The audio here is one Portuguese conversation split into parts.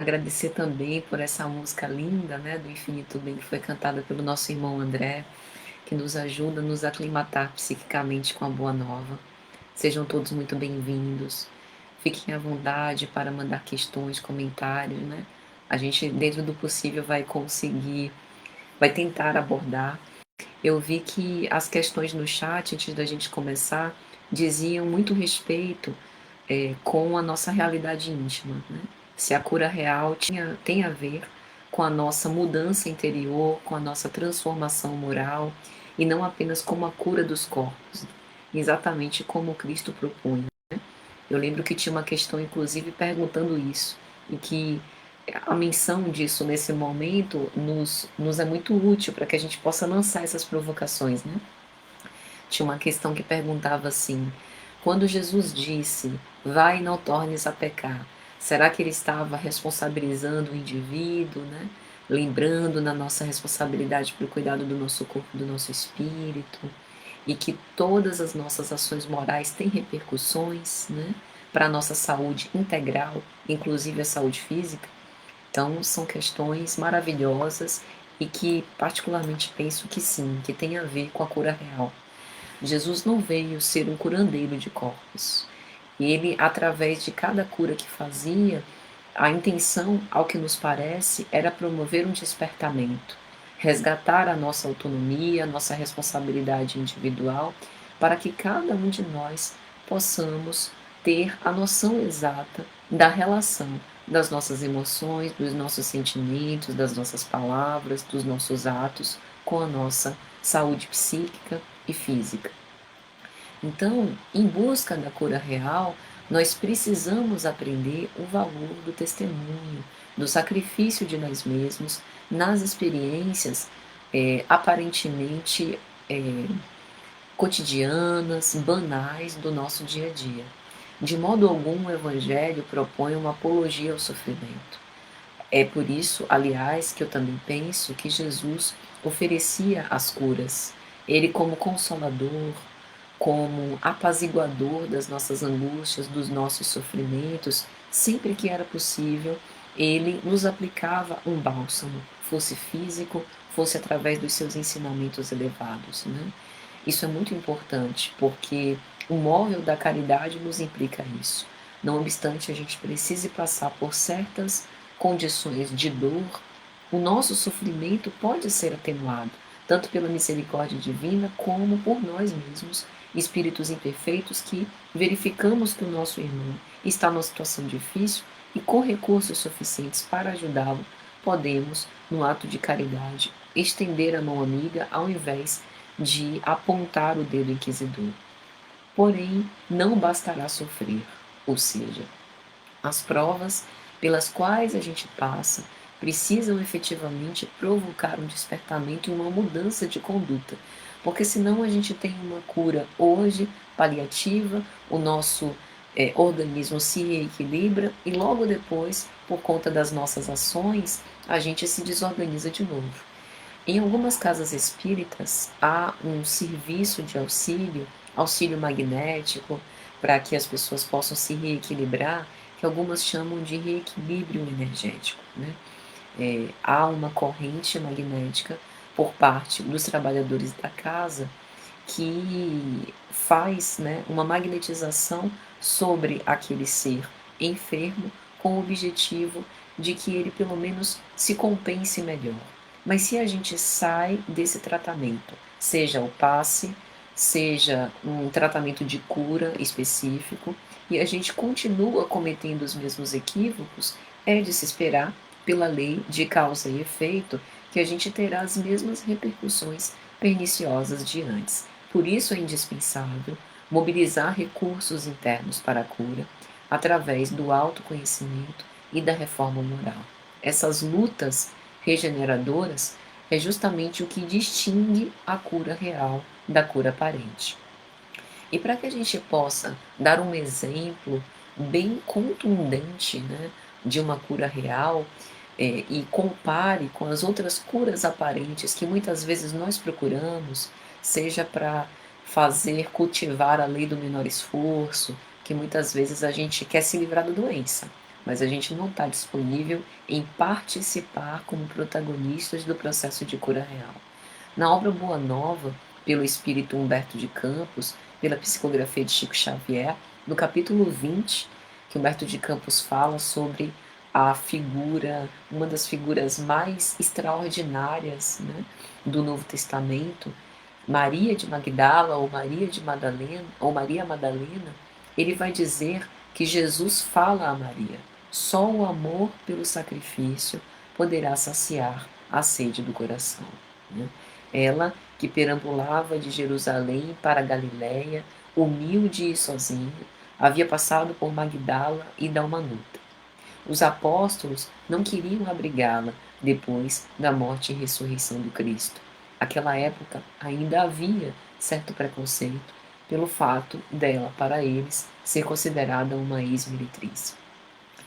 Agradecer também por essa música linda, né, do Infinito Bem, que foi cantada pelo nosso irmão André, que nos ajuda a nos aclimatar psiquicamente com a Boa Nova. Sejam todos muito bem-vindos. Fiquem à vontade para mandar questões, comentários, né? A gente, dentro do possível, vai tentar abordar. Eu vi que as questões no chat, antes da gente começar, diziam muito respeito com a nossa realidade íntima, né? Se a cura real tem a ver com a nossa mudança interior, com a nossa transformação moral, e não apenas como a cura dos corpos, exatamente como Cristo propunha. Eu lembro que tinha uma questão, inclusive, perguntando isso, e que a menção disso nesse momento nos é muito útil para que a gente possa lançar essas provocações, né? Tinha uma questão que perguntava assim: quando Jesus disse, vai e não tornes a pecar, será que ele estava responsabilizando o indivíduo, né? Lembrando na nossa responsabilidade para o cuidado do nosso corpo, do nosso espírito, e que todas as nossas ações morais têm repercussões, né? Para a nossa saúde integral, inclusive a saúde física? Então, são questões maravilhosas e que, particularmente, penso que sim, que tem a ver com a cura real. Jesus não veio ser um curandeiro de corpos. Ele, através de cada cura que fazia, a intenção, ao que nos parece, era promover um despertamento, resgatar a nossa autonomia, a nossa responsabilidade individual, para que cada um de nós possamos ter a noção exata da relação das nossas emoções, dos nossos sentimentos, das nossas palavras, dos nossos atos com a nossa saúde psíquica e física. Então, em busca da cura real, nós precisamos aprender o valor do testemunho, do sacrifício de nós mesmos nas experiências aparentemente é, cotidianas, banais do nosso dia a dia. De modo algum, o Evangelho propõe uma apologia ao sofrimento. É por isso, aliás, que eu também penso que Jesus oferecia as curas. Ele, como consolador, como apaziguador das nossas angústias, dos nossos sofrimentos, sempre que era possível, ele nos aplicava um bálsamo, fosse físico, fosse através dos seus ensinamentos elevados, né? Isso é muito importante, porque o móvel da caridade nos implica isso. Não obstante a gente precise passar por certas condições de dor, o nosso sofrimento pode ser atenuado, tanto pela misericórdia divina como por nós mesmos, espíritos imperfeitos que verificamos que o nosso irmão está numa situação difícil e com recursos suficientes para ajudá-lo, podemos, no ato de caridade, estender a mão amiga ao invés de apontar o dedo inquisidor. Porém, não bastará sofrer, ou seja, as provas pelas quais a gente passa precisam efetivamente provocar um despertamento e uma mudança de conduta, porque senão a gente tem uma cura hoje paliativa, o nosso organismo se reequilibra e logo depois, por conta das nossas ações, a gente se desorganiza de novo. Em algumas casas espíritas há um serviço de auxílio, auxílio magnético, para que as pessoas possam se reequilibrar, que algumas chamam de reequilíbrio energético, né? Há uma corrente magnética por parte dos trabalhadores da casa que faz, né, uma magnetização sobre aquele ser enfermo com o objetivo de que ele pelo menos se compense melhor. Mas se a gente sai desse tratamento, seja o passe, seja um tratamento de cura específico, e a gente continua cometendo os mesmos equívocos, é de se esperar, pela lei de causa e efeito, que a gente terá as mesmas repercussões perniciosas de antes. Por isso é indispensável mobilizar recursos internos para a cura, através do autoconhecimento e da reforma moral. Essas lutas regeneradoras é justamente o que distingue a cura real da cura aparente. E para que a gente possa dar um exemplo bem contundente, né, de uma cura real, e compare com as outras curas aparentes que muitas vezes nós procuramos, seja para fazer cultivar a lei do menor esforço, que muitas vezes a gente quer se livrar da doença, mas a gente não está disponível em participar como protagonistas do processo de cura real. Na obra Boa Nova, pelo espírito Humberto de Campos, pela psicografia de Chico Xavier, no capítulo 20, que Humberto de Campos fala sobre a figura, uma das figuras mais extraordinárias, né, do Novo Testamento, Maria de Magdala ou Maria de Madalena, ou Maria Madalena, ele vai dizer que Jesus fala a Maria: só o amor pelo sacrifício poderá saciar a sede do coração. Né? Ela, que perambulava de Jerusalém para Galiléia, humilde e sozinha, havia passado por Magdala e Dalmanuta. Os apóstolos não queriam abrigá-la depois da morte e ressurreição do Cristo. Aquela época ainda havia certo preconceito pelo fato dela, para eles, ser considerada uma ex-meretriz.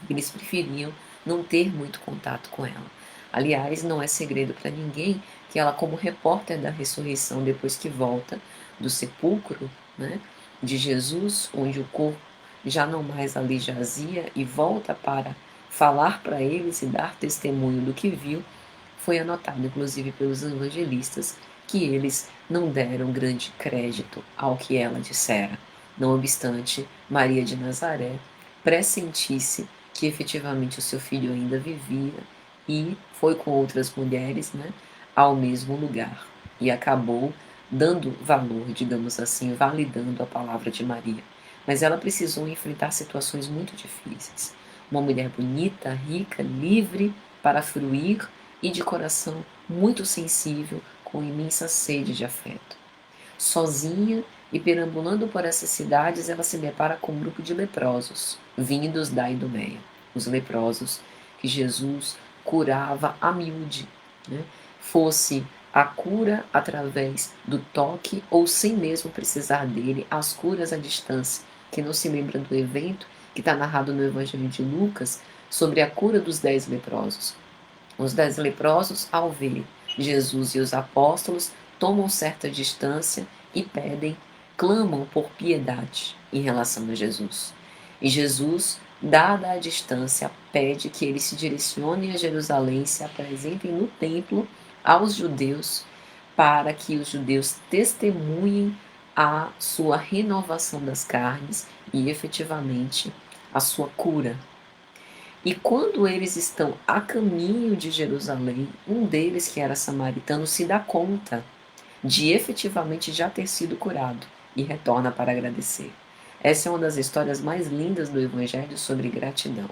Eles preferiam não ter muito contato com ela. Aliás, não é segredo para ninguém que ela, como repórter da ressurreição, depois que volta do sepulcro, né, de Jesus, onde o corpo já não mais ali jazia, e volta para falar para eles e dar testemunho do que viu, foi anotado inclusive pelos evangelistas que eles não deram grande crédito ao que ela dissera. Não obstante, Maria de Nazaré pressentisse que efetivamente o seu filho ainda vivia e foi com outras mulheres, né, ao mesmo lugar e acabou dando valor, digamos assim, validando a palavra de Maria. Mas ela precisou enfrentar situações muito difíceis. Uma mulher bonita, rica, livre para fruir e de coração muito sensível, com imensa sede de afeto. Sozinha e perambulando por essas cidades, ela se depara com um grupo de leprosos, vindos da Idumeia. Os leprosos que Jesus curava a miúde, né? Fosse a cura através do toque ou sem mesmo precisar dele, as curas à distância. Quem não se lembra do evento que está narrado no Evangelho de Lucas sobre a cura dos 10 leprosos. Os 10 leprosos, ao verem Jesus e os apóstolos, tomam certa distância e pedem, clamam por piedade em relação a Jesus. E Jesus, dada a distância, pede que eles se direcionem a Jerusalém, se apresentem no templo aos judeus, para que os judeus testemunhem a sua renovação das carnes e efetivamente a sua cura. E quando eles estão a caminho de Jerusalém, um deles, que era samaritano, se dá conta de efetivamente já ter sido curado e retorna para agradecer. Essa é uma das histórias mais lindas do Evangelho sobre gratidão.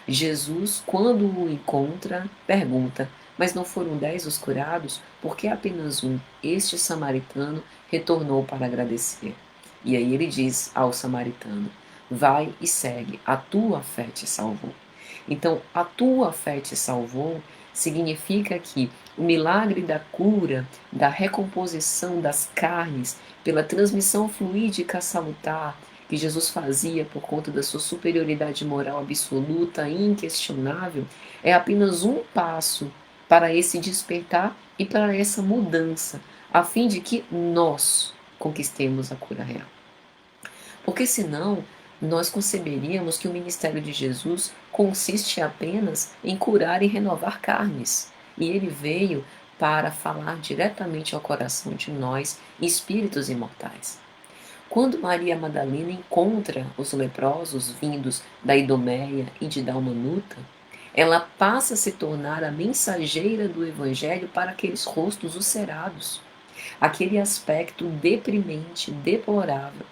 Jesus, quando o encontra, pergunta: mas não foram 10 os curados? Por que apenas um, este samaritano, retornou para agradecer? E aí ele diz ao samaritano: vai e segue, a tua fé te salvou. Então, a tua fé te salvou significa que o milagre da cura, da recomposição das carnes, pela transmissão fluídica salutar que Jesus fazia por conta da sua superioridade moral absoluta e inquestionável, é apenas um passo para esse despertar e para essa mudança, a fim de que nós conquistemos a cura real. Porque senão, nós conceberíamos que o ministério de Jesus consiste apenas em curar e renovar carnes. E ele veio para falar diretamente ao coração de nós, espíritos imortais. Quando Maria Madalena encontra os leprosos vindos da Idumeia e de Dalmanuta, ela passa a se tornar a mensageira do Evangelho para aqueles rostos ulcerados, aquele aspecto deprimente, deplorável,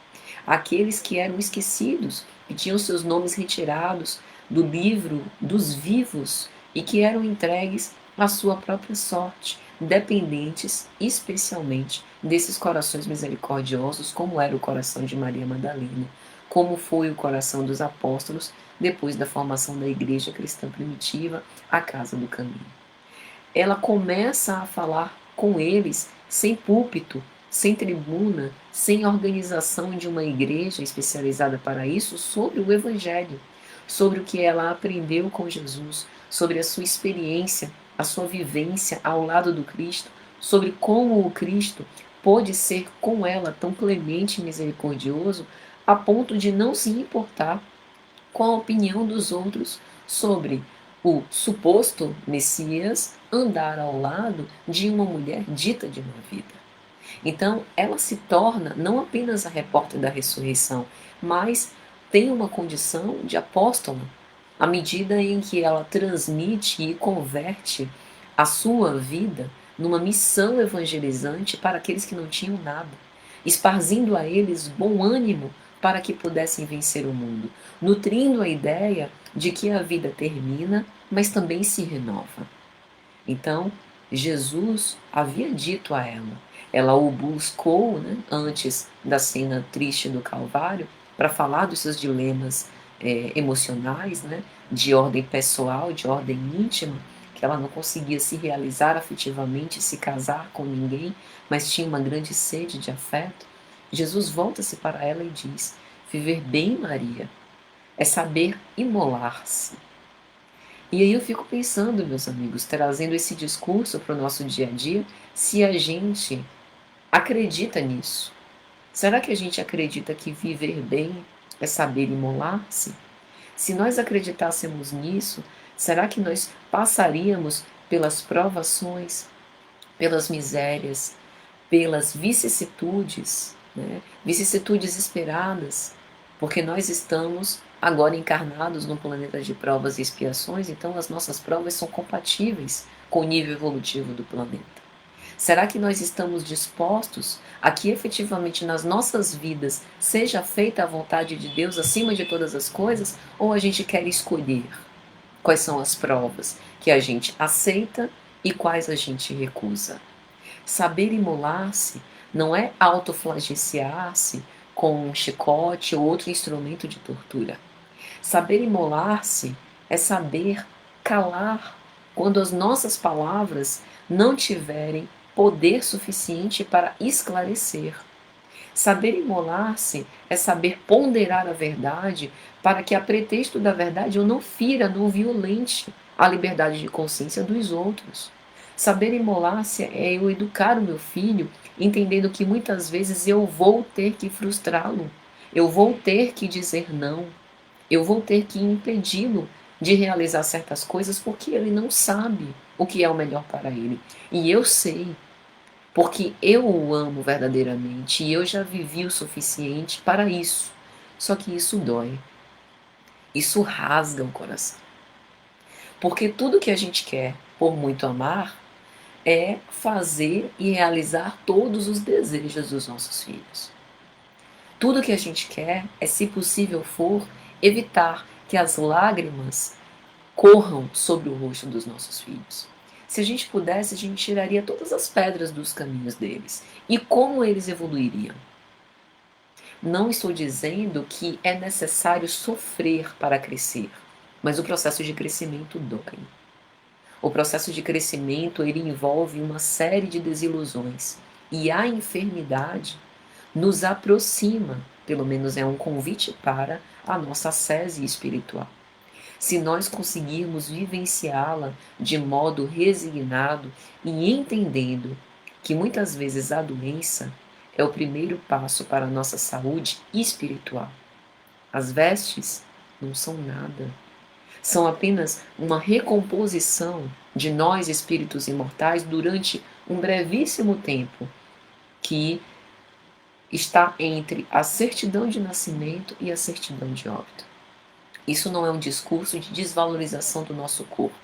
aqueles que eram esquecidos, que tinham seus nomes retirados do livro dos vivos e que eram entregues à sua própria sorte, dependentes especialmente desses corações misericordiosos, como era o coração de Maria Madalena, como foi o coração dos apóstolos depois da formação da igreja cristã primitiva, a Casa do Caminho. Ela começa a falar com eles sem púlpito, sem tribuna, sem organização de uma igreja especializada para isso, sobre o Evangelho, sobre o que ela aprendeu com Jesus, sobre a sua experiência, a sua vivência ao lado do Cristo, sobre como o Cristo pôde ser com ela tão clemente e misericordioso, a ponto de não se importar com a opinião dos outros sobre o suposto Messias andar ao lado de uma mulher dita de má vida. Então, ela se torna não apenas a repórter da ressurreição, mas tem uma condição de apóstola, à medida em que ela transmite e converte a sua vida numa missão evangelizante para aqueles que não tinham nada, esparzindo a eles bom ânimo para que pudessem vencer o mundo, nutrindo a ideia de que a vida termina, mas também se renova. Então, Jesus havia dito a ela o buscou, né, antes da cena triste do Calvário, para falar dos seus dilemas emocionais, né, de ordem pessoal, de ordem íntima, que ela não conseguia se realizar afetivamente, se casar com ninguém, mas tinha uma grande sede de afeto. Jesus volta-se para ela e diz: viver bem, Maria, é saber imolar-se. E aí eu fico pensando, meus amigos, trazendo esse discurso para o nosso dia a dia, se a gente acredita nisso. Será que a gente acredita que viver bem é saber imolar-se? Se nós acreditássemos nisso, será que nós passaríamos pelas provações, pelas misérias, pelas vicissitudes, né? Vicissitudes esperadas, porque nós estamos agora encarnados num planeta de provas e expiações, então as nossas provas são compatíveis com o nível evolutivo do planeta. Será que nós estamos dispostos a que efetivamente nas nossas vidas seja feita a vontade de Deus acima de todas as coisas, ou a gente quer escolher quais são as provas que a gente aceita e quais a gente recusa? Saber imolar-se não é autoflagenciar-se com um chicote ou outro instrumento de tortura. Saber imolar-se é saber calar quando as nossas palavras não tiverem poder suficiente para esclarecer. Saber imolar-se é saber ponderar a verdade para que, a pretexto da verdade, eu não fira, não violente a liberdade de consciência dos outros. Saber imolar-se é eu educar o meu filho, entendendo que muitas vezes eu vou ter que frustrá-lo, eu vou ter que dizer não, eu vou ter que impedi-lo de realizar certas coisas porque ele não sabe o que é o melhor para ele. E eu sei, porque eu o amo verdadeiramente e eu já vivi o suficiente para isso. Só que isso dói, isso rasga o coração. Porque tudo que a gente quer, por muito amar, é fazer e realizar todos os desejos dos nossos filhos. Tudo que a gente quer é, se possível for, evitar que as lágrimas corram sobre o rosto dos nossos filhos. Se a gente pudesse, a gente tiraria todas as pedras dos caminhos deles. E como eles evoluiriam? Não estou dizendo que é necessário sofrer para crescer, mas o processo de crescimento dói. O processo de crescimento, ele envolve uma série de desilusões. E a enfermidade nos aproxima, pelo menos é um convite para a nossa ascese espiritual. Se nós conseguirmos vivenciá-la de modo resignado e entendendo que muitas vezes a doença é o primeiro passo para a nossa saúde espiritual. As vestes não são nada. São apenas uma recomposição de nós, espíritos imortais, durante um brevíssimo tempo que está entre a certidão de nascimento e a certidão de óbito. Isso não é um discurso de desvalorização do nosso corpo,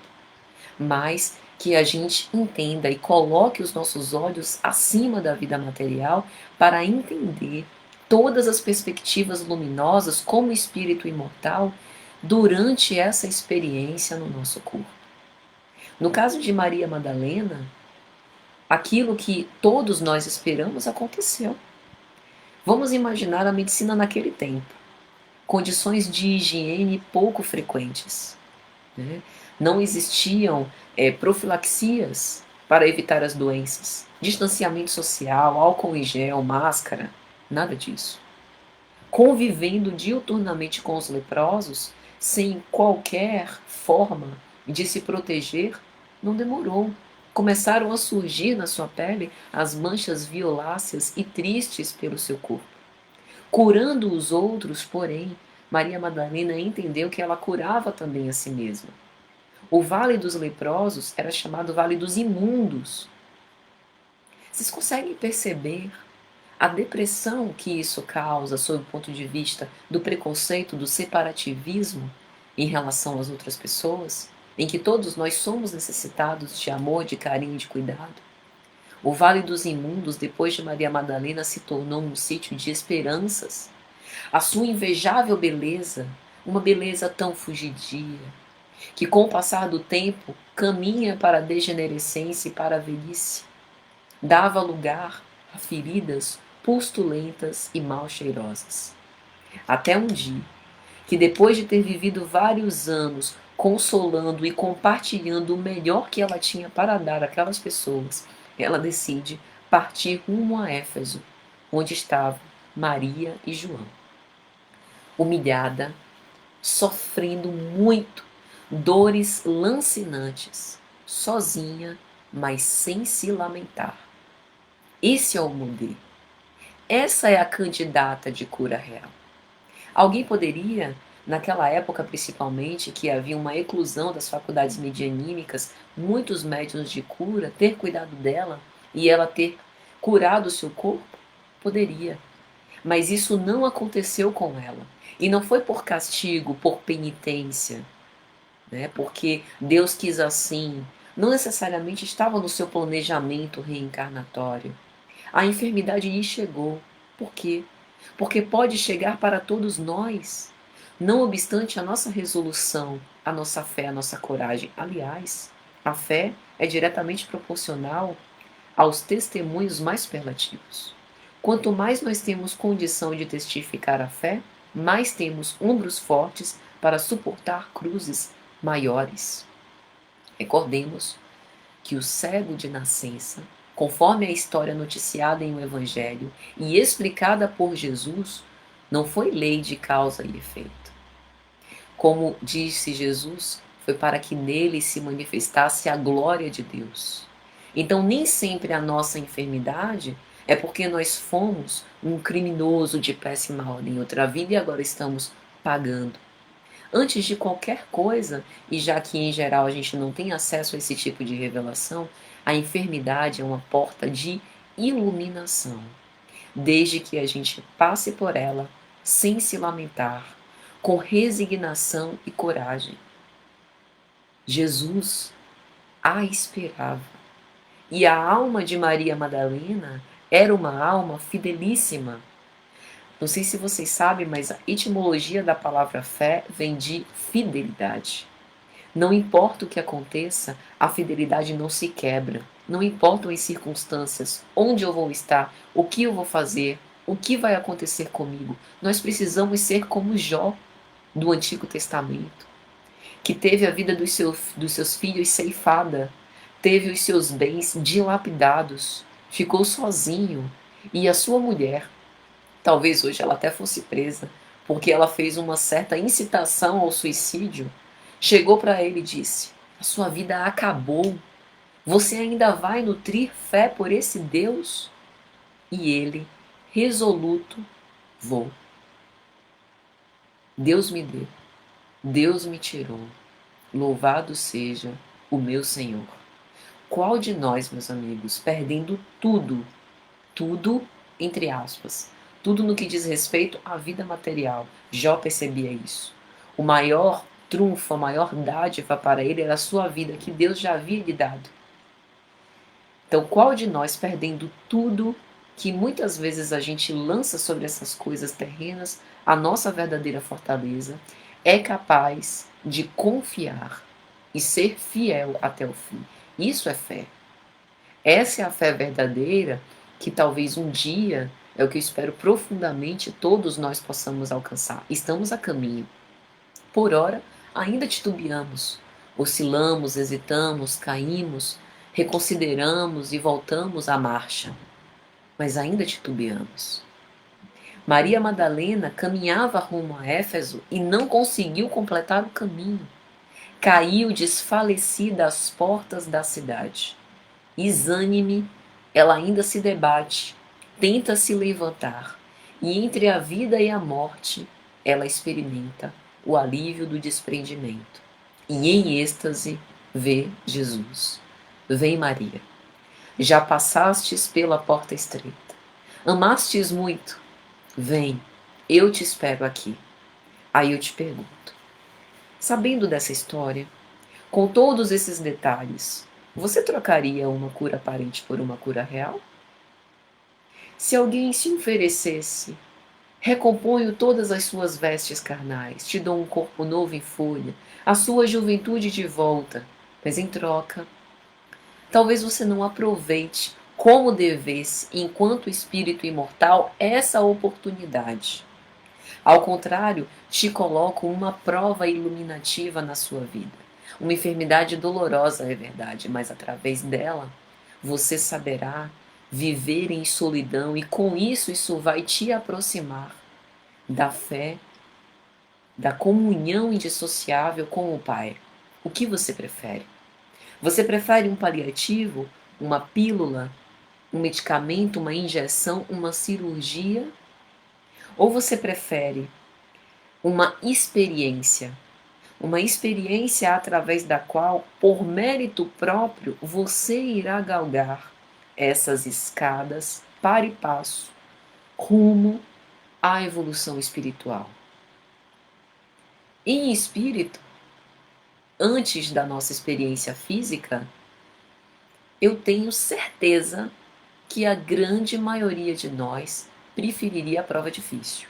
mas que a gente entenda e coloque os nossos olhos acima da vida material para entender todas as perspectivas luminosas como espírito imortal durante essa experiência no nosso corpo. No caso de Maria Madalena, aquilo que todos nós esperamos aconteceu. Vamos imaginar a medicina naquele tempo. Condições de higiene pouco frequentes, né? Não existiam profilaxias para evitar as doenças, distanciamento social, álcool em gel, máscara, nada disso. Convivendo diuturnamente com os leprosos, sem qualquer forma de se proteger, não demorou. Começaram a surgir na sua pele as manchas violáceas e tristes pelo seu corpo. Curando os outros, porém, Maria Madalena entendeu que ela curava também a si mesma. O Vale dos Leprosos era chamado Vale dos Imundos. Vocês conseguem perceber a depressão que isso causa sob o ponto de vista do preconceito, do separativismo em relação às outras pessoas, em que todos nós somos necessitados de amor, de carinho e de cuidado? O Vale dos Imundos, depois de Maria Madalena, se tornou um sítio de esperanças. A sua invejável beleza, uma beleza tão fugidia, que com o passar do tempo caminha para a degenerescência e para a velhice, dava lugar a feridas pustulentas e mal cheirosas. Até um dia, que depois de ter vivido vários anos consolando e compartilhando o melhor que ela tinha para dar àquelas pessoas, ela decide partir rumo a Éfeso, onde estavam Maria e João. Humilhada, sofrendo muito, dores lancinantes, sozinha, mas sem se lamentar. Esse é o modelo. Essa é a candidata de cura real. Alguém poderia, naquela época principalmente, que havia uma eclosão das faculdades medianímicas, muitos métodos de cura, ter cuidado dela e ela ter curado o seu corpo? Poderia. Mas isso não aconteceu com ela. E não foi por castigo, por penitência, né? Porque Deus quis assim. Não necessariamente estava no seu planejamento reencarnatório. A enfermidade lhe chegou. Por quê? Porque pode chegar para todos nós, não obstante a nossa resolução, a nossa fé, a nossa coragem. Aliás, a fé é diretamente proporcional aos testemunhos mais superlativos. Quanto mais nós temos condição de testificar a fé, mais temos ombros fortes para suportar cruzes maiores. Recordemos que o cego de nascença, conforme a história noticiada em o Evangelho e explicada por Jesus, não foi lei de causa e efeito. Como disse Jesus, foi para que nele se manifestasse a glória de Deus. Então, nem sempre a nossa enfermidade é porque nós fomos um criminoso de péssima ordem em outra vida e agora estamos pagando. Antes de qualquer coisa, e já que em geral a gente não tem acesso a esse tipo de revelação, a enfermidade é uma porta de iluminação, desde que a gente passe por ela sem se lamentar, com resignação e coragem. Jesus a esperava, e a alma de Maria Madalena era uma alma fidelíssima. Não sei se vocês sabem, mas a etimologia da palavra fé vem de fidelidade. Não importa o que aconteça, a fidelidade não se quebra. Não importam as circunstâncias, onde eu vou estar, o que eu vou fazer, o que vai acontecer comigo. Nós precisamos ser como Jó, do Antigo Testamento, que teve a vida dos seus filhos ceifada, teve os seus bens dilapidados, ficou sozinho, e a sua mulher, talvez hoje ela até fosse presa, porque ela fez uma certa incitação ao suicídio, chegou para ele e disse: a sua vida acabou, você ainda vai nutrir fé por esse Deus? E ele, resoluto, vou. Deus me deu, Deus me tirou, louvado seja o meu Senhor. Qual de nós, meus amigos, perdendo tudo, tudo entre aspas, tudo no que diz respeito à vida material, Jó percebia isso. O maior trunfo, a maior dádiva para ele era a sua vida, que Deus já havia lhe dado. Então, qual de nós, perdendo tudo que muitas vezes a gente lança sobre essas coisas terrenas, a nossa verdadeira fortaleza, é capaz de confiar e ser fiel até o fim? Isso é fé. Essa é a fé verdadeira que talvez um dia, é o que eu espero profundamente, todos nós possamos alcançar. Estamos a caminho. Por ora, ainda titubeamos, oscilamos, hesitamos, caímos, reconsideramos e voltamos à marcha. Mas ainda titubeamos. Maria Madalena caminhava rumo a Éfeso e não conseguiu completar o caminho. Caiu desfalecida às portas da cidade. Exânime, ela ainda se debate, tenta se levantar, e entre a vida e a morte, ela experimenta o alívio do desprendimento. E em êxtase vê Jesus. Vem Maria. Já passastes pela porta estreita. Amastes muito. Vem, eu te espero aqui. Aí eu te pergunto, sabendo dessa história, com todos esses detalhes, você trocaria uma cura aparente por uma cura real? Se alguém se oferecesse, recomponho todas as suas vestes carnais, te dou um corpo novo em folha, a sua juventude de volta, mas em troca, talvez você não aproveite como devesse, enquanto espírito imortal, essa oportunidade. Ao contrário, te coloco uma prova iluminativa na sua vida. Uma enfermidade dolorosa, é verdade, mas através dela você saberá viver em solidão e com isso vai te aproximar da fé, da comunhão indissociável com o Pai. O que você prefere? Você prefere um paliativo, uma pílula, um medicamento, uma injeção, uma cirurgia? Ou você prefere uma experiência? Uma experiência através da qual, por mérito próprio, você irá galgar essas escadas para e passo rumo à evolução espiritual. Em espírito, antes da nossa experiência física, eu tenho certeza que a grande maioria de nós preferiria a prova difícil.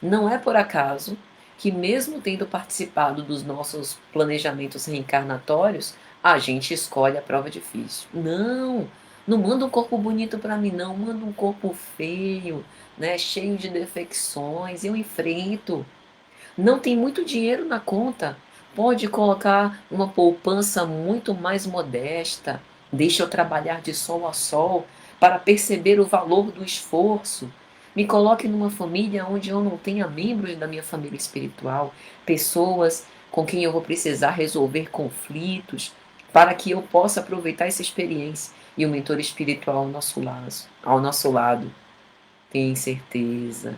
Não é por acaso que, mesmo tendo participado dos nossos planejamentos reencarnatórios, a gente escolhe a prova difícil. Não, não manda um corpo bonito para mim, não, manda um corpo feio, né, cheio de defecções, eu enfrento. Não tem muito dinheiro na conta, pode colocar uma poupança muito mais modesta, deixa eu trabalhar de sol a sol para perceber o valor do esforço. Me coloque numa família onde eu não tenha membros da minha família espiritual, pessoas com quem eu vou precisar resolver conflitos, para que eu possa aproveitar essa experiência. E o mentor espiritual ao nosso lado, tem certeza.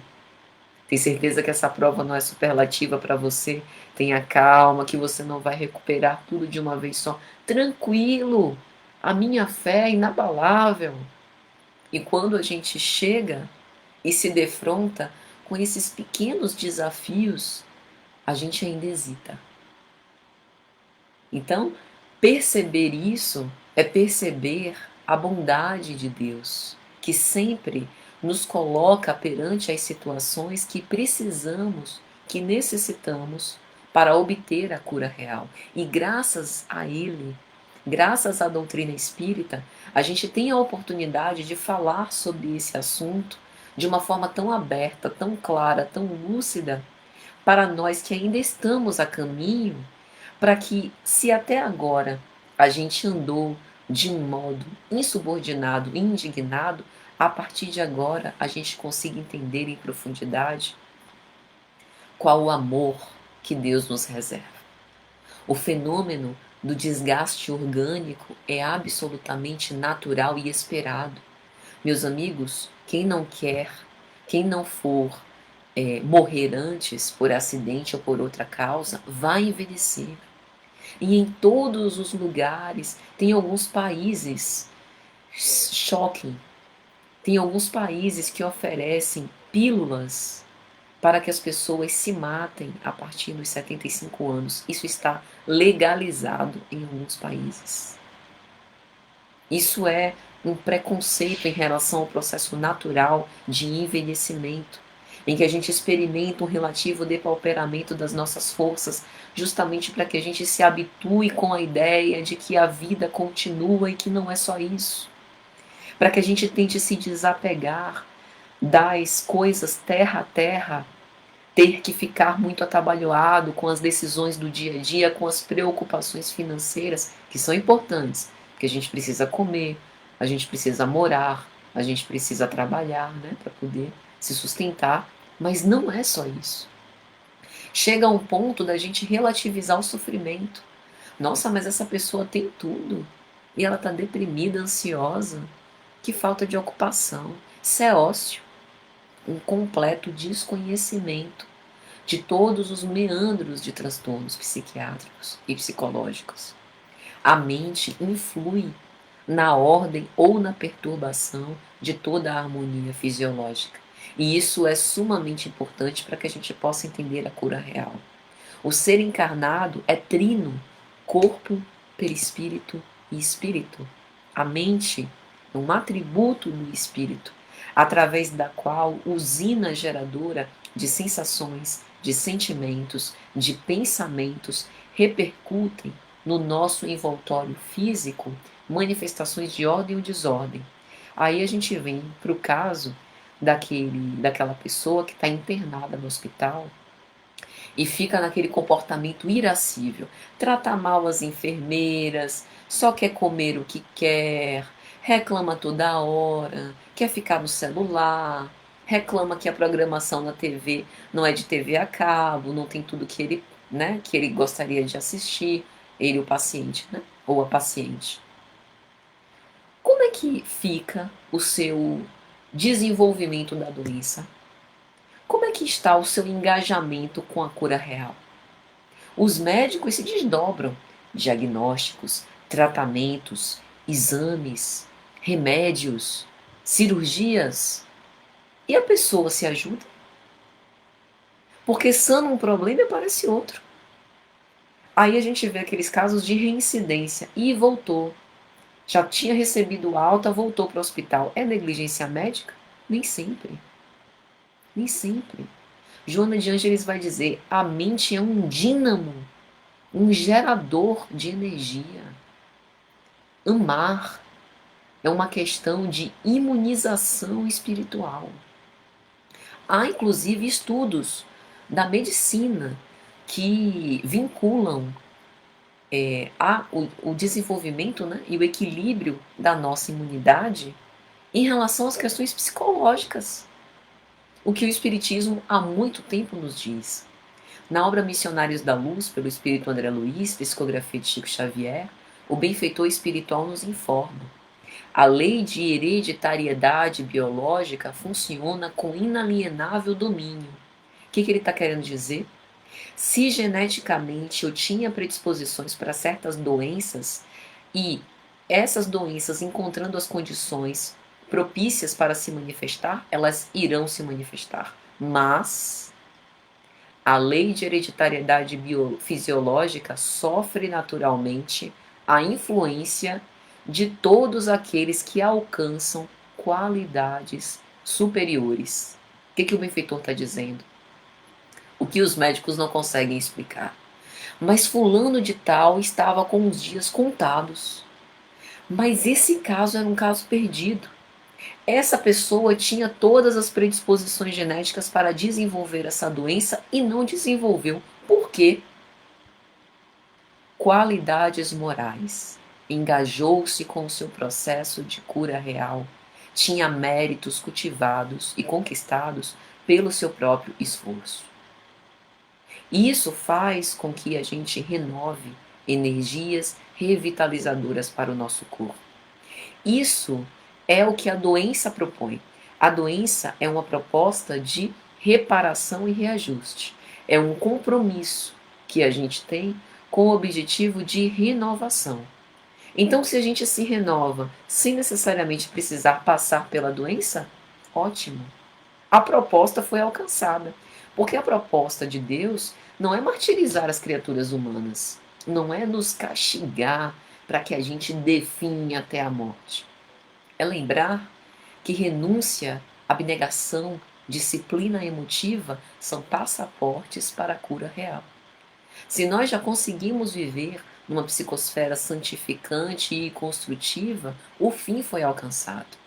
Tem certeza que essa prova não é superlativa para você? Tenha calma, que você não vai recuperar tudo de uma vez só. Tranquilo, a minha fé é inabalável. E quando a gente chega e se defronta com esses pequenos desafios, a gente ainda hesita. Então, perceber isso é perceber a bondade de Deus, que sempre nos coloca perante as situações que precisamos, que necessitamos para obter a cura real. E graças a Ele, graças à doutrina espírita, a gente tem a oportunidade de falar sobre esse assunto de uma forma tão aberta, tão clara, tão lúcida, para nós que ainda estamos a caminho, para que, se até agora a gente andou de um modo insubordinado, indignado, a partir de agora a gente consiga entender em profundidade qual o amor que Deus nos reserva. O fenômeno do desgaste orgânico é absolutamente natural e esperado. Meus amigos, quem não quer, quem não for morrer antes por acidente ou por outra causa, vai envelhecer. E em todos os lugares, tem alguns países, choquem, tem alguns países que oferecem pílulas para que as pessoas se matem a partir dos 75 anos. Isso está legalizado em alguns países. Isso é um preconceito em relação ao processo natural de envelhecimento, em que a gente experimenta um relativo depauperamento das nossas forças, justamente para que a gente se habitue com a ideia de que a vida continua e que não é só isso. Para que a gente tente se desapegar das coisas terra a terra, ter que ficar muito atabalhoado com as decisões do dia a dia, com as preocupações financeiras, que são importantes, porque a gente precisa comer, a gente precisa morar, a gente precisa trabalhar, né, para poder se sustentar, mas não é só isso. Chega a um ponto da gente relativizar o sofrimento. Nossa, mas essa pessoa tem tudo e ela está deprimida, ansiosa. Que falta de ocupação. Isso é ócio, um completo desconhecimento de todos os meandros de transtornos psiquiátricos e psicológicos. A mente influi na ordem ou na perturbação de toda a harmonia fisiológica. E isso é sumamente importante para que a gente possa entender a cura real. O ser encarnado é trino, corpo, perispírito e espírito. A mente é um atributo do espírito, através da qual usina geradora de sensações, de sentimentos, de pensamentos repercutem no nosso envoltório físico manifestações de ordem ou desordem. Aí a gente vem para o caso daquela pessoa que está internada no hospital e fica naquele comportamento irascível. Trata mal as enfermeiras, só quer comer o que quer, reclama toda hora, quer ficar no celular, reclama que a programação na TV não é de TV a cabo, não tem tudo que ele gostaria de assistir, ele o paciente, né? Ou a paciente. Como é que fica o seu desenvolvimento da doença? Como é que está o seu engajamento com a cura real? Os médicos se desdobram, diagnósticos, tratamentos, exames, remédios, cirurgias. E a pessoa se ajuda? Porque sana um problema e aparece outro. Aí a gente vê aqueles casos de reincidência. E voltou. Já tinha recebido alta, voltou para o hospital. É negligência médica? Nem sempre. Nem sempre. Joana de Ângeles vai dizer: a mente é um dínamo, um gerador de energia. Amar é uma questão de imunização espiritual. Há inclusive estudos da medicina que vinculam o desenvolvimento, né, e o equilíbrio da nossa imunidade em relação às questões psicológicas. O que o Espiritismo há muito tempo nos diz. Na obra Missionários da Luz, pelo Espírito André Luiz, psicografia de Chico Xavier, o benfeitor espiritual nos informa: a lei de hereditariedade biológica funciona com inalienável domínio. O que ele está querendo dizer? Se geneticamente eu tinha predisposições para certas doenças e essas doenças encontrando as condições propícias para se manifestar, elas irão se manifestar. Mas a lei de hereditariedade biofisiológica sofre naturalmente a influência de todos aqueles que alcançam qualidades superiores. O que o benfeitor está dizendo? O que os médicos não conseguem explicar. Mas fulano de tal estava com os dias contados. Mas esse caso era um caso perdido. Essa pessoa tinha todas as predisposições genéticas para desenvolver essa doença e não desenvolveu. Por quê? Qualidades morais. Engajou-se com o seu processo de cura real. Tinha méritos cultivados e conquistados pelo seu próprio esforço. Isso faz com que a gente renove energias revitalizadoras para o nosso corpo. Isso é o que a doença propõe. A doença é uma proposta de reparação e reajuste. É um compromisso que a gente tem com o objetivo de renovação. Então, se a gente se renova sem necessariamente precisar passar pela doença, ótimo. A proposta foi alcançada. Porque a proposta de Deus não é martirizar as criaturas humanas, não é nos castigar para que a gente definhe até a morte. É lembrar que renúncia, abnegação, disciplina emotiva são passaportes para a cura real. Se nós já conseguimos viver numa psicosfera santificante e construtiva, o fim foi alcançado.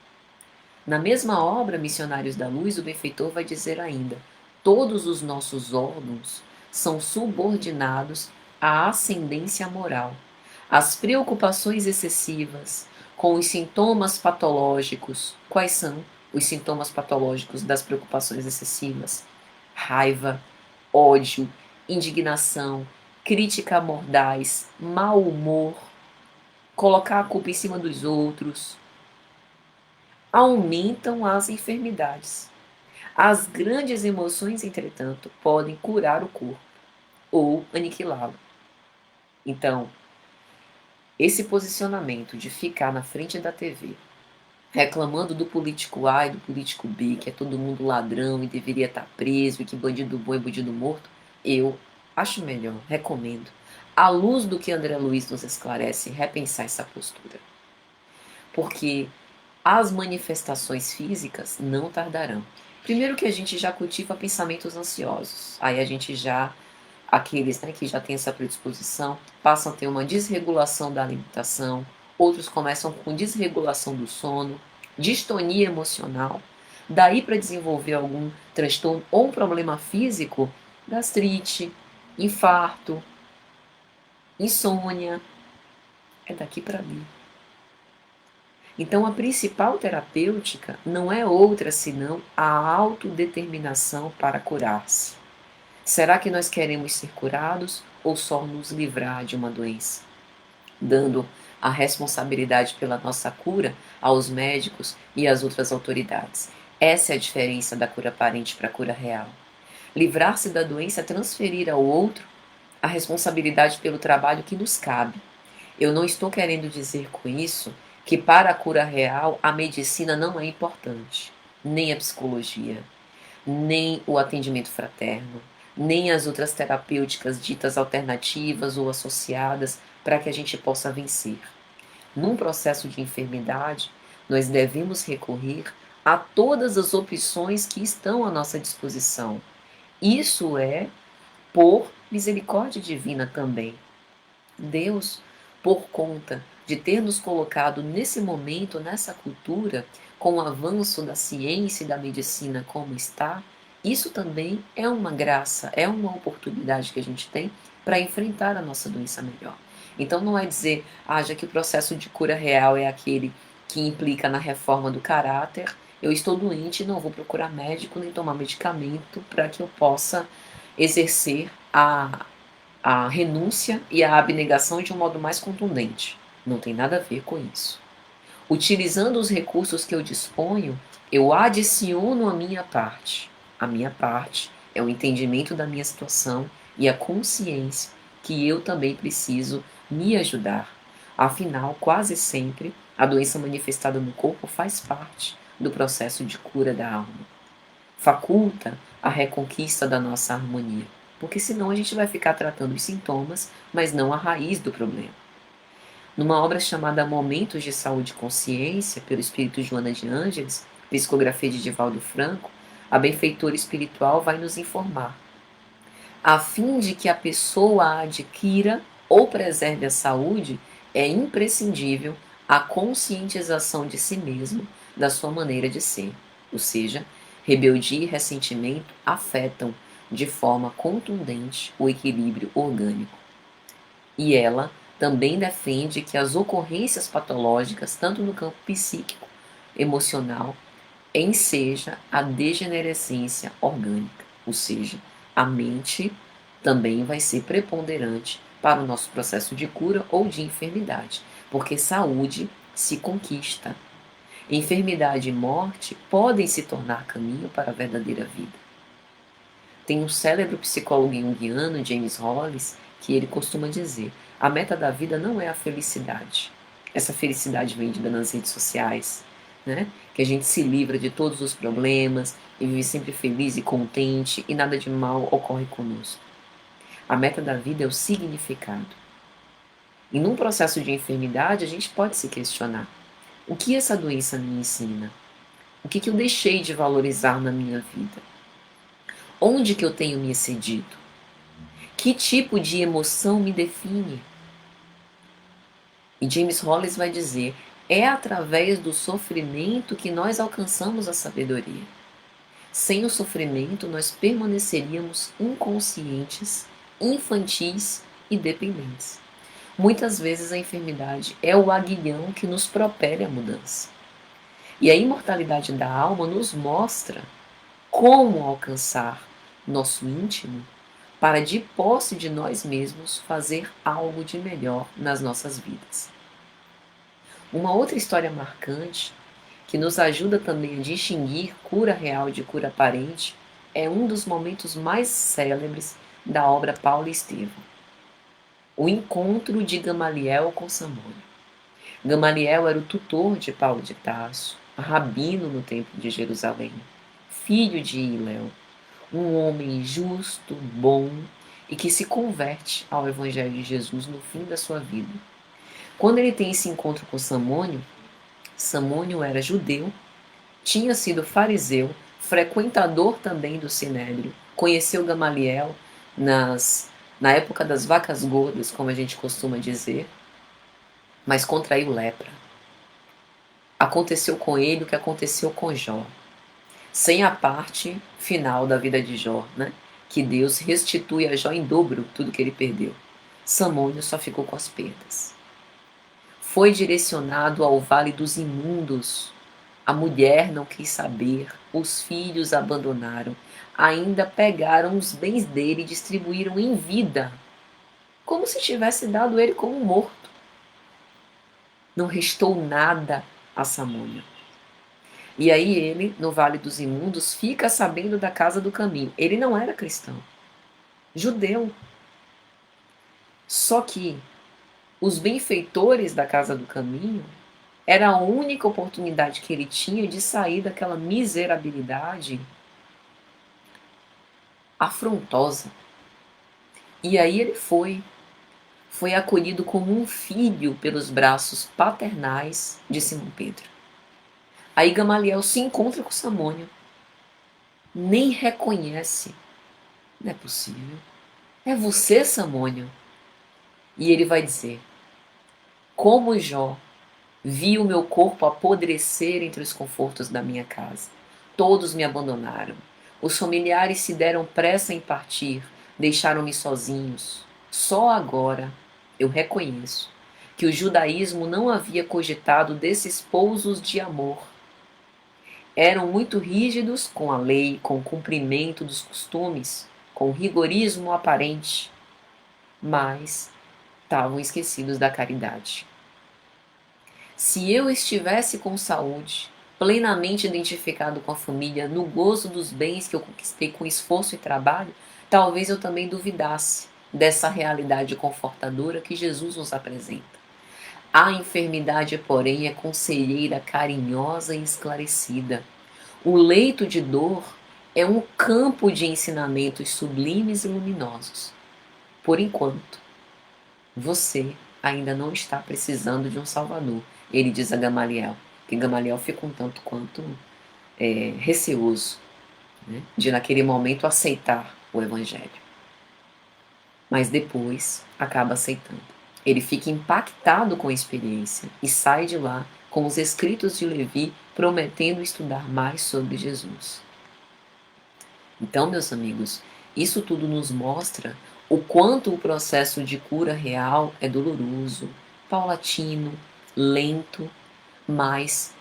Na mesma obra, Missionários da Luz, o benfeitor vai dizer ainda: todos os nossos órgãos são subordinados à ascendência moral. As preocupações excessivas com os sintomas patológicos. Quais são os sintomas patológicos das preocupações excessivas? Raiva, ódio, indignação, crítica mordaz, mau humor, colocar a culpa em cima dos outros, aumentam as enfermidades. As grandes emoções, entretanto, podem curar o corpo ou aniquilá-lo. Então, esse posicionamento de ficar na frente da TV, reclamando do político A e do político B, que é todo mundo ladrão e deveria estar preso, e que bandido bom é bandido morto, eu acho melhor, recomendo, à luz do que André Luiz nos esclarece, repensar essa postura. Porque as manifestações físicas não tardarão. Primeiro que a gente já cultiva pensamentos ansiosos, aí a gente já, aqueles, né, que já têm essa predisposição, passam a ter uma desregulação da alimentação, outros começam com desregulação do sono, distonia emocional, daí para desenvolver algum transtorno ou um problema físico, gastrite, infarto, insônia, é daqui para ali. Então, a principal terapêutica não é outra senão a autodeterminação para curar-se. Será que nós queremos ser curados ou só nos livrar de uma doença? Dando a responsabilidade pela nossa cura aos médicos e às outras autoridades. Essa é a diferença da cura aparente para a cura real. Livrar-se da doença é transferir ao outro a responsabilidade pelo trabalho que nos cabe. Eu não estou querendo dizer com isso que para a cura real a medicina não é importante, nem a psicologia, nem o atendimento fraterno, nem as outras terapêuticas ditas alternativas ou associadas para que a gente possa vencer. Num processo de enfermidade, nós devemos recorrer a todas as opções que estão à nossa disposição. Isso é por misericórdia divina também. Deus, por conta de ter nos colocado nesse momento, nessa cultura, com o avanço da ciência e da medicina como está, isso também é uma graça, é uma oportunidade que a gente tem para enfrentar a nossa doença melhor. Então não é dizer, já que o processo de cura real é aquele que implica na reforma do caráter, eu estou doente e não vou procurar médico nem tomar medicamento para que eu possa exercer a renúncia e a abnegação de um modo mais contundente. Não tem nada a ver com isso. Utilizando os recursos que eu disponho, eu adiciono a minha parte. A minha parte é o entendimento da minha situação e a consciência que eu também preciso me ajudar. Afinal, quase sempre, a doença manifestada no corpo faz parte do processo de cura da alma. Faculta a reconquista da nossa harmonia, porque senão a gente vai ficar tratando os sintomas, mas não a raiz do problema. Numa obra chamada Momentos de Saúde e Consciência, pelo espírito Joana de Ângeles, psicografia de Divaldo Franco, a benfeitora espiritual vai nos informar. A fim de que a pessoa adquira ou preserve a saúde, é imprescindível a conscientização de si mesmo, da sua maneira de ser. Ou seja, rebeldia e ressentimento afetam de forma contundente o equilíbrio orgânico. E ela também defende que as ocorrências patológicas, tanto no campo psíquico, emocional, enseja a degenerescência orgânica, ou seja, a mente também vai ser preponderante para o nosso processo de cura ou de enfermidade, porque saúde se conquista. Enfermidade e morte podem se tornar caminho para a verdadeira vida. Tem um célebre psicólogo junguiano, James Hollis, que ele costuma dizer: a meta da vida não é a felicidade. Essa felicidade vendida nas redes sociais, né? Que a gente se livra de todos os problemas e vive sempre feliz e contente e nada de mal ocorre conosco. A meta da vida é o significado. E num processo de enfermidade, a gente pode se questionar: o que essa doença me ensina? O que eu deixei de valorizar na minha vida? Onde que eu tenho me excedido? Que tipo de emoção me define? E James Hollis vai dizer: é através do sofrimento que nós alcançamos a sabedoria. Sem o sofrimento, nós permaneceríamos inconscientes, infantis e dependentes. Muitas vezes a enfermidade é o aguilhão que nos propele à mudança. E a imortalidade da alma nos mostra como alcançar nosso íntimo para, de posse de nós mesmos, fazer algo de melhor nas nossas vidas. Uma outra história marcante, que nos ajuda também a distinguir cura real de cura aparente, é um dos momentos mais célebres da obra Paulo e Estevão: o encontro de Gamaliel com Samônio. Gamaliel era o tutor de Paulo de Tarso, rabino no templo de Jerusalém, filho de Hilel, um homem justo, bom e que se converte ao Evangelho de Jesus no fim da sua vida. Quando ele tem esse encontro com Samônio, Samônio era judeu, tinha sido fariseu, frequentador também do Sinédrio, conheceu Gamaliel na época das vacas gordas, como a gente costuma dizer, mas contraiu lepra. Aconteceu com ele o que aconteceu com Jó, sem a parte final da vida de Jó, né? Que Deus restitui a Jó em dobro tudo que ele perdeu. Samônio só ficou com as perdas. Foi direcionado ao vale dos imundos. A mulher não quis saber, os filhos abandonaram, ainda pegaram os bens dele e distribuíram em vida, como se tivesse dado ele como morto. Não restou nada a Samônio. E aí ele, no Vale dos Imundos, fica sabendo da Casa do Caminho. Ele não era cristão, judeu. Só que os benfeitores da Casa do Caminho era a única oportunidade que ele tinha de sair daquela miserabilidade afrontosa. E aí ele foi acolhido como um filho pelos braços paternais de Simão Pedro. Aí Gamaliel se encontra com Samônio, nem reconhece. Não é possível. É você, Samônio? E ele vai dizer: como Jó, vi o meu corpo apodrecer entre os confortos da minha casa. Todos me abandonaram. Os familiares se deram pressa em partir, deixaram-me sozinhos. Só agora eu reconheço que o judaísmo não havia cogitado desses pousos de amor. Eram muito rígidos com a lei, com o cumprimento dos costumes, com o rigorismo aparente, mas estavam esquecidos da caridade. Se eu estivesse com saúde, plenamente identificado com a família, no gozo dos bens que eu conquistei com esforço e trabalho, talvez eu também duvidasse dessa realidade confortadora que Jesus nos apresenta. A enfermidade, porém, é conselheira carinhosa e esclarecida. O leito de dor é um campo de ensinamentos sublimes e luminosos. Por enquanto, você ainda não está precisando de um Salvador, ele diz a Gamaliel, que Gamaliel fica um tanto quanto receoso, né, de naquele momento aceitar o Evangelho. Mas depois acaba aceitando. Ele fica impactado com a experiência e sai de lá com os escritos de Levi prometendo estudar mais sobre Jesus. Então, meus amigos, isso tudo nos mostra o quanto o processo de cura real é doloroso, paulatino, lento, mas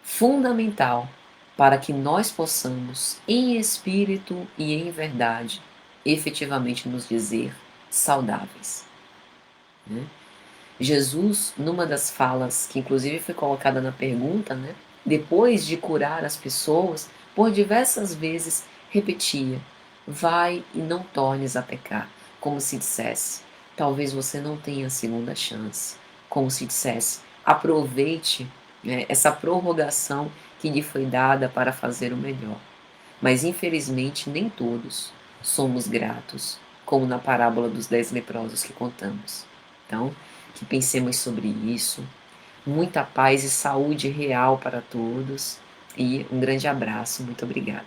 fundamental para que nós possamos, em espírito e em verdade, efetivamente nos dizer saudáveis, né? Jesus, numa das falas, que inclusive foi colocada na pergunta, né, depois de curar as pessoas, por diversas vezes repetia: vai e não tornes a pecar, como se dissesse, talvez você não tenha segunda chance, como se dissesse, aproveite, né, essa prorrogação que lhe foi dada para fazer o melhor. Mas infelizmente nem todos somos gratos, como na parábola dos 10 leprosos que contamos. Então, que pensemos sobre isso. Muita paz e saúde real para todos. E um grande abraço. Muito obrigada.